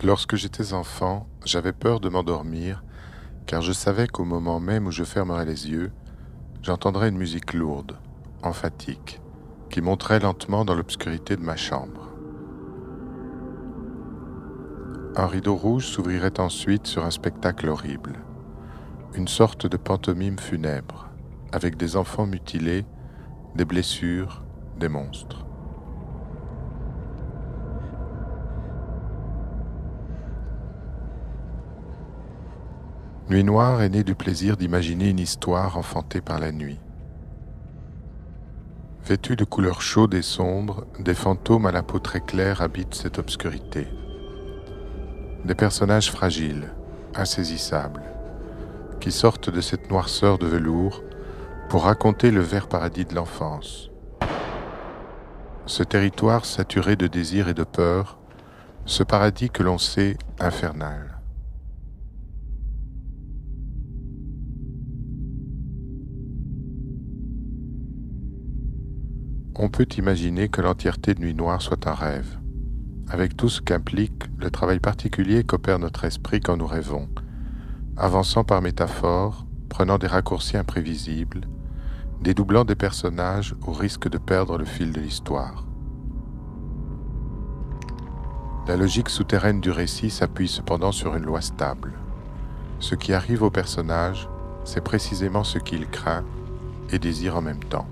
Lorsque j'étais enfant, j'avais peur de m'endormir, car je savais qu'au moment même où je fermerais les yeux, j'entendrais une musique lourde, emphatique, qui monterait lentement dans l'obscurité de ma chambre. Un rideau rouge s'ouvrirait ensuite sur un spectacle horrible, une sorte de pantomime funèbre, avec des enfants mutilés, des blessures, des monstres. Nuit Noire est née du plaisir d'imaginer une histoire enfantée par la nuit. Vêtus de couleurs chaudes et sombres, des fantômes à la peau très claire habitent cette obscurité. Des personnages fragiles, insaisissables, qui sortent de cette noirceur de velours pour raconter le vert paradis de l'enfance. Ce territoire saturé de désir et de peur, ce paradis que l'on sait infernal. On peut imaginer que l'entièreté de Nuit Noire soit un rêve, avec tout ce qu'implique le travail particulier qu'opère notre esprit quand nous rêvons, avançant par métaphore, prenant des raccourcis imprévisibles, dédoublant des personnages au risque de perdre le fil de l'histoire. La logique souterraine du récit s'appuie cependant sur une loi stable. Ce qui arrive au personnage, c'est précisément ce qu'il craint et désire en même temps.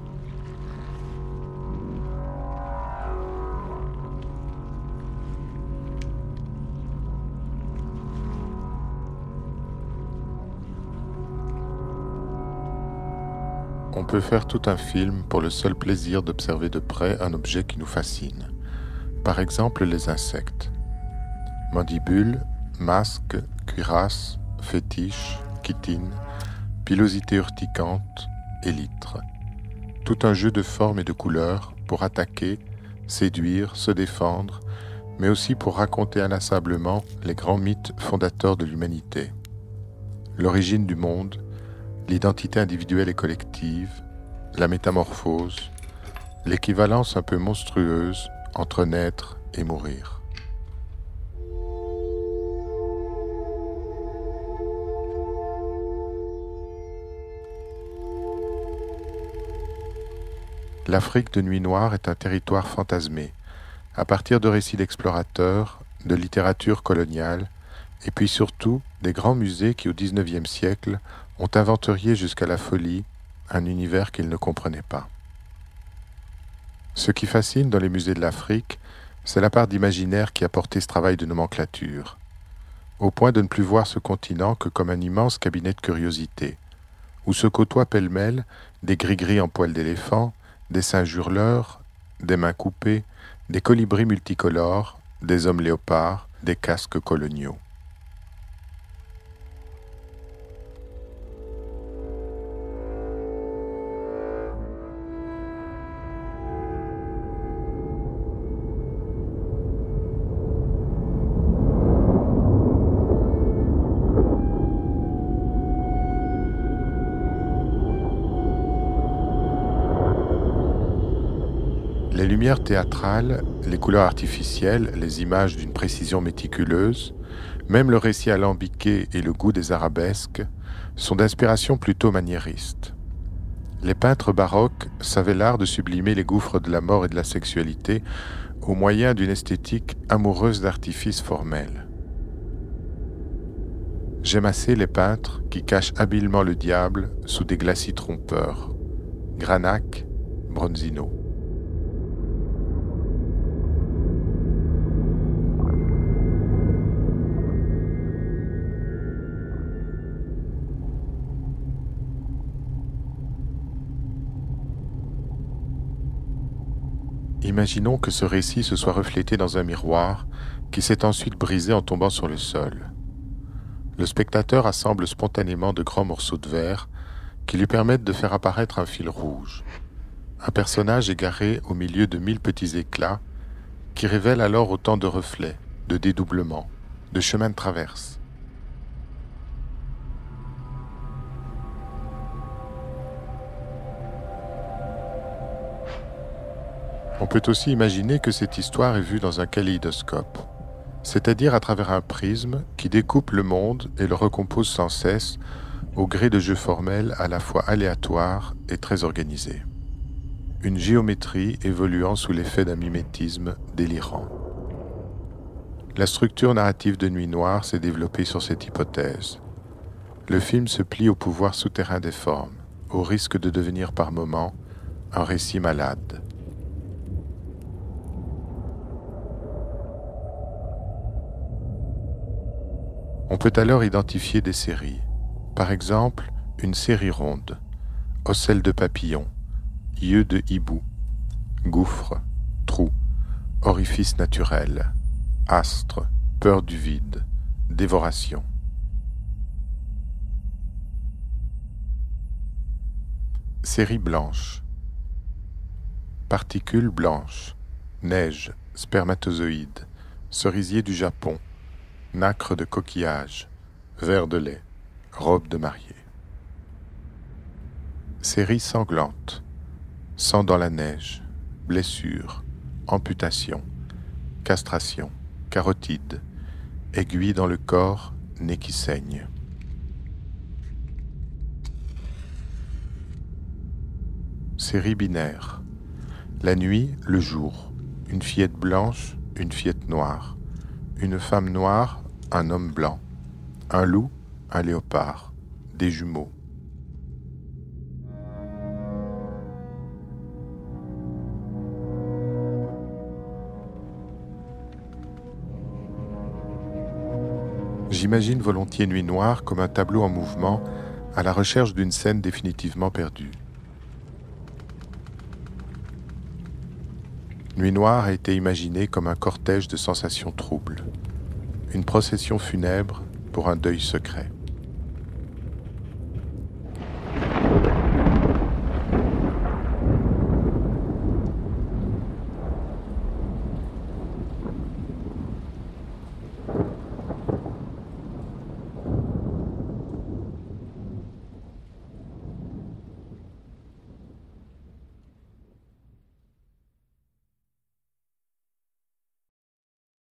On peut faire tout un film pour le seul plaisir d'observer de près un objet qui nous fascine. Par exemple, les insectes. Mandibules, masques, cuirasses, fétiches, chitines, pilosité urticante, élytres. Tout un jeu de formes et de couleurs pour attaquer, séduire, se défendre, mais aussi pour raconter inlassablement les grands mythes fondateurs de l'humanité. L'origine du monde, l'identité individuelle et collective, la métamorphose, l'équivalence un peu monstrueuse entre naître et mourir. L'Afrique de Nuit Noire est un territoire fantasmé, à partir de récits d'explorateurs, de littérature coloniale, et puis surtout des grands musées qui au XIXe siècle ont inventorié jusqu'à la folie un univers qu'ils ne comprenaient pas. Ce qui fascine dans les musées de l'Afrique, c'est la part d'imaginaire qui a porté ce travail de nomenclature, au point de ne plus voir ce continent que comme un immense cabinet de curiosités, où se côtoient pêle-mêle des gris-gris en poils d'éléphant, des singes hurleurs, des mains coupées, des colibris multicolores, des hommes léopards, des casques coloniaux. Les lumières théâtrales, les couleurs artificielles, les images d'une précision méticuleuse, même le récit alambiqué et le goût des arabesques sont d'inspiration plutôt maniériste. Les peintres baroques savaient l'art de sublimer les gouffres de la mort et de la sexualité au moyen d'une esthétique amoureuse d'artifices formels. J'aime assez les peintres qui cachent habilement le diable sous des glacis trompeurs. Granac, Bronzino. Imaginons que ce récit se soit reflété dans un miroir qui s'est ensuite brisé en tombant sur le sol. Le spectateur assemble spontanément de grands morceaux de verre qui lui permettent de faire apparaître un fil rouge. Un personnage égaré au milieu de 1000 petits éclats qui révèlent alors autant de reflets, de dédoublements, de chemins de traverse. On peut aussi imaginer que cette histoire est vue dans un kaléidoscope. c'est-à-dire à travers un prisme qui découpe le monde et le recompose sans cesse au gré de jeux formels à la fois aléatoires et très organisés. Une géométrie évoluant sous l'effet d'un mimétisme délirant. La structure narrative de Nuit Noire s'est développée sur cette hypothèse. Le film se plie au pouvoir souterrain des formes, au risque de devenir par moments un récit malade. On peut alors identifier des séries. Par exemple, une série ronde, ocelles de papillon, yeux de hibou, gouffre, trou, orifice naturel, astre, peur du vide, dévoration. Série blanche. Particules blanches, neige, spermatozoïdes, cerisier du Japon, nacre de coquillage, verre de lait, robe de mariée. Série sanglante. Sang dans la neige, blessure, amputation, castration, carotide, aiguille dans le corps, nez qui saigne. Série binaire. La nuit, le jour. Une fillette blanche, une fillette noire. Une femme noire, un homme blanc. Un loup, un léopard. Des jumeaux. J'imagine volontiers Nuit Noire comme un tableau en mouvement à la recherche d'une scène définitivement perdue. Nuit Noire a été imaginée comme un cortège de sensations troubles, une procession funèbre pour un deuil secret.